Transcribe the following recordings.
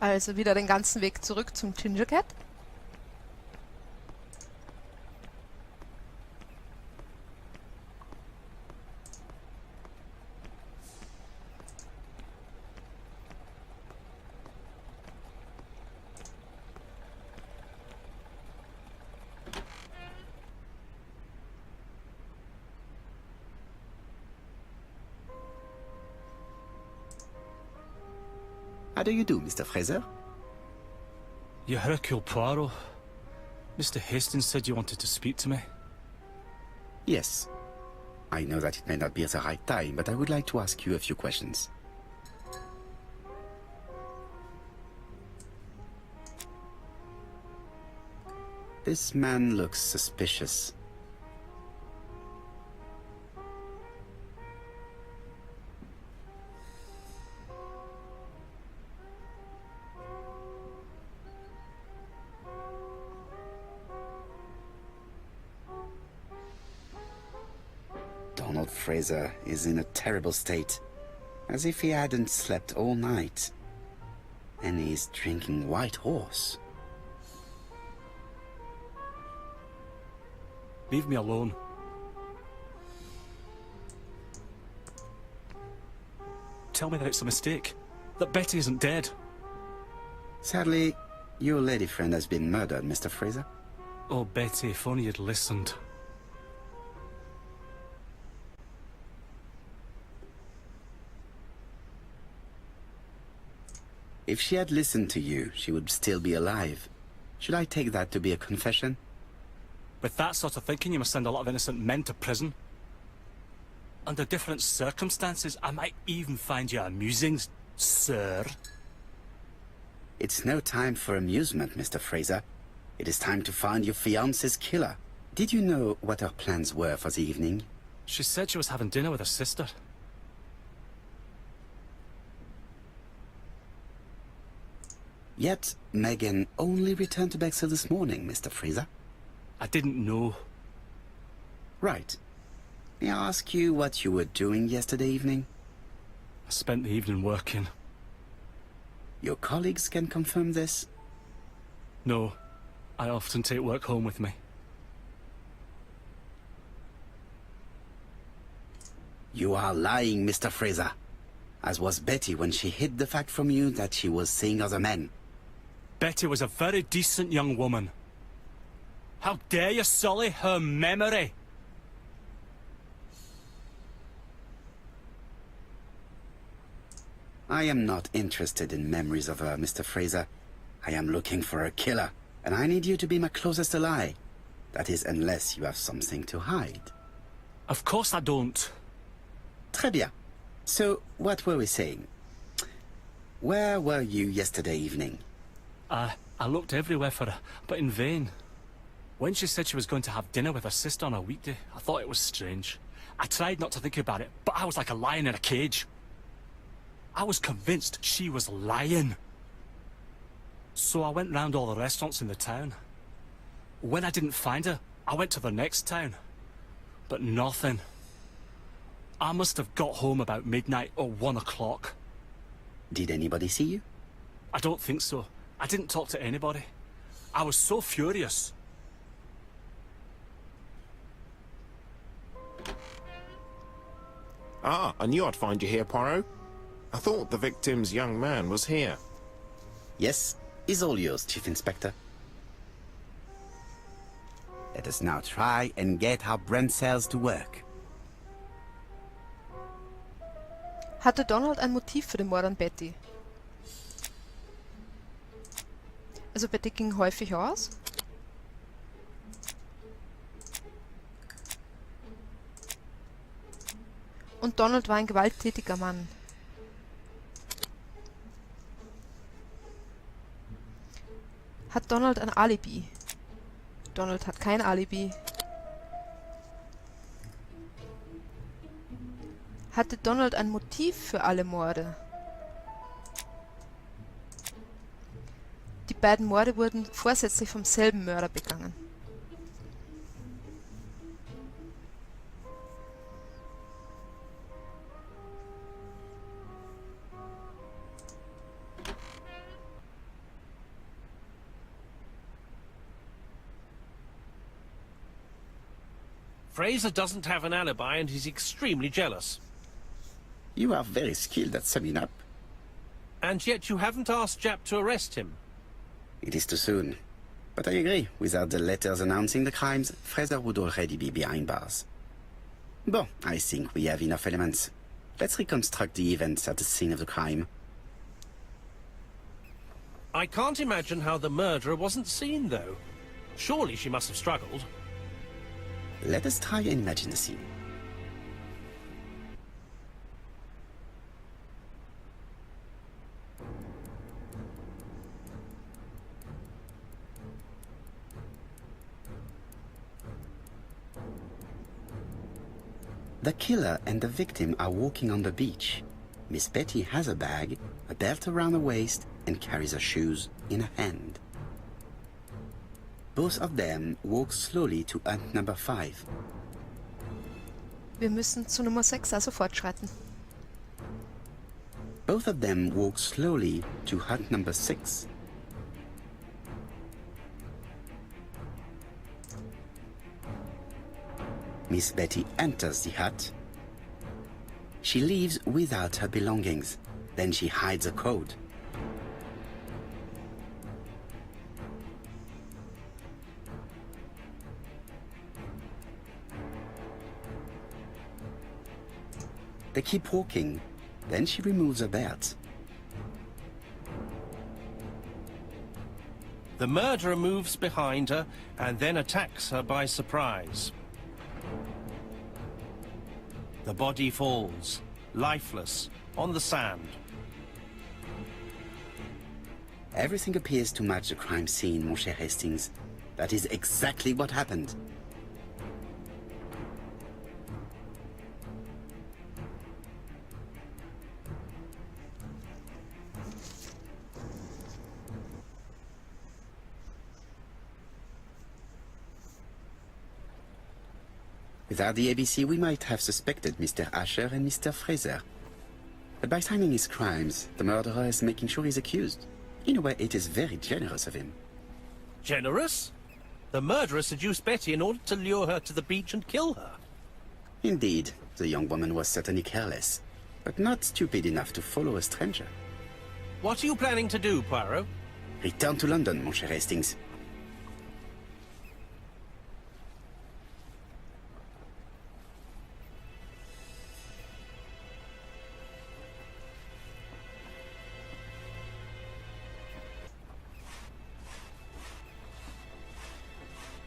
Also wieder den ganzen Weg zurück zum Ginger Cat. How do you do, Mr. Fraser? You Hercule Poirot. Mr. Hastings said you wanted to speak to me. Yes. I know that it may not be the right time, but I would like to ask you a few questions. This man looks suspicious. Donald Fraser is in a terrible state, as if he hadn't slept all night. And he's drinking White Horse. Leave me alone. Tell me that it's a mistake. That Betty isn't dead. Sadly, your lady friend has been murdered, Mr. Fraser. Oh, Betty, if only you'd listened. If she had listened to you, she would still be alive. Should I take that to be a confession? With that sort of thinking, you must send a lot of innocent men to prison. Under different circumstances, I might even find you amusing, sir. It's no time for amusement, Mr. Fraser. It is time to find your fiance's killer. Did you know what her plans were for the evening? She said she was having dinner with her sister. Yet, Megan only returned to Bexhill this morning, Mr. Fraser. I didn't know. Right. May I ask you what you were doing yesterday evening? I spent the evening working. Your colleagues can confirm this? No, I often take work home with me. You are lying, Mr. Fraser. As was Betty when she hid the fact from you that she was seeing other men. Betty was a very decent young woman. How dare you sully her memory? I am not interested in memories of her, Mr. Fraser. I am looking for a killer, and I need you to be my closest ally. That is, unless you have something to hide. Of course I don't. Très bien. So, what were we saying? Where were you yesterday evening? I looked everywhere for her, but in vain. When she said she was going to have dinner with her sister on a weekday, I thought it was strange. I tried not to think about it, but I was like a lion in a cage. I was convinced she was lying. So I went round all the restaurants in the town. When I didn't find her, I went to the next town. But nothing. I must have got home about midnight or 1 o'clock. Did anybody see you? I don't think so. I didn't talk to anybody. I was so furious. Ah, I knew I'd find you here, Poirot. I thought the victim's young man was here. Yes, he's all yours, Chief Inspector. Let us now try and get our brain cells to work. Hatte Donald ein Motiv für den Mord an Betty? Also Betty ging häufig aus. Und Donald war ein gewalttätiger Mann. Hat Donald ein Alibi? Donald hat kein Alibi. Hatte Donald ein Motiv für alle Morde? Die beiden Morde wurden vorsätzlich vom selben Mörder begangen. Fraser doesn't have an alibi and he's extremely jealous. You are very skilled at summing up. And yet you haven't asked Jap to arrest him. It is too soon. But I agree, without the letters announcing the crimes, Fraser would already be behind bars. Bon, I think we have enough elements. Let's reconstruct the events at the scene of the crime. I can't imagine how the murderer wasn't seen, though. Surely she must have struggled. Let us try and imagine the scene. The killer and the victim are walking on the beach. Miss Betty has a bag, a belt around her waist, and carries her shoes in her hand. Both of them walk slowly to hut number 5. Wir müssen zu Nummer 6 also fortschreiten. Both of them walk slowly to hut number 6. Miss Betty enters the hut. She leaves without her belongings. Then she hides a code. They keep walking. Then she removes her belt. The murderer moves behind her and then attacks her by surprise. The body falls, lifeless, on the sand. Everything appears to match the crime scene, mon cher Hastings. That is exactly what happened. Without the ABC, we might have suspected Mr. Asher and Mr. Fraser. But by timing his crimes, the murderer is making sure he's accused. In a way, it is very generous of him. Generous? The murderer seduced Betty in order to lure her to the beach and kill her. Indeed, the young woman was certainly careless, but not stupid enough to follow a stranger. What are you planning to do, Poirot? Return to London, mon cher Hastings.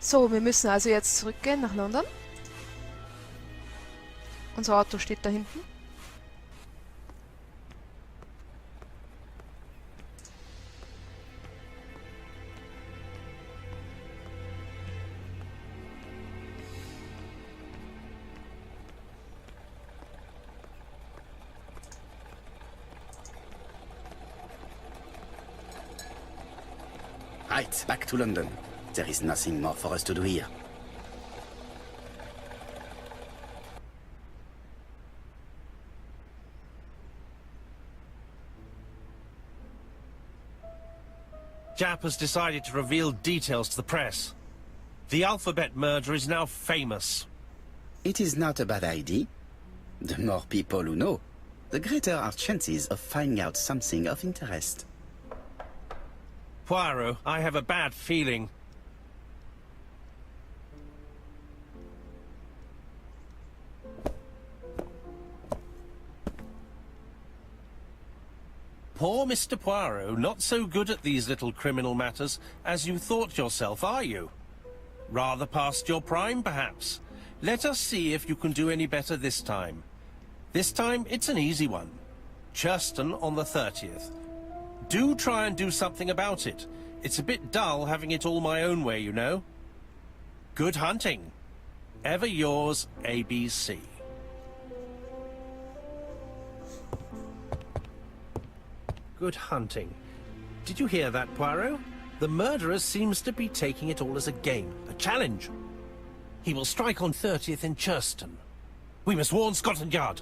So, wir müssen also jetzt zurückgehen nach London. Unser Auto steht da hinten. Right, back to London. There is nothing more for us to do here. Jap has decided to reveal details to the press. The alphabet murder is now famous. It is not a bad idea. The more people who know, the greater our chances of finding out something of interest. Poirot, I have a bad feeling. Poor Mr. Poirot, not so good at these little criminal matters as you thought yourself, are you? Rather past your prime, perhaps. Let us see if you can do any better this time. This time, it's an easy one. Churston on the 30th. Do try and do something about it. It's a bit dull having it all my own way, you know. Good hunting. Ever yours, ABC. Good hunting. Did you hear that, Poirot? The murderer seems to be taking it all as a game, a challenge. He will strike on 30th in Churston. We must warn Scotland Yard.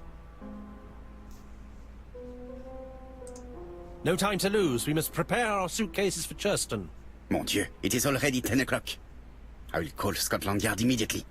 No time to lose. We must prepare our suitcases for Churston. Mon Dieu, it is already 10 o'clock. I will call Scotland Yard immediately.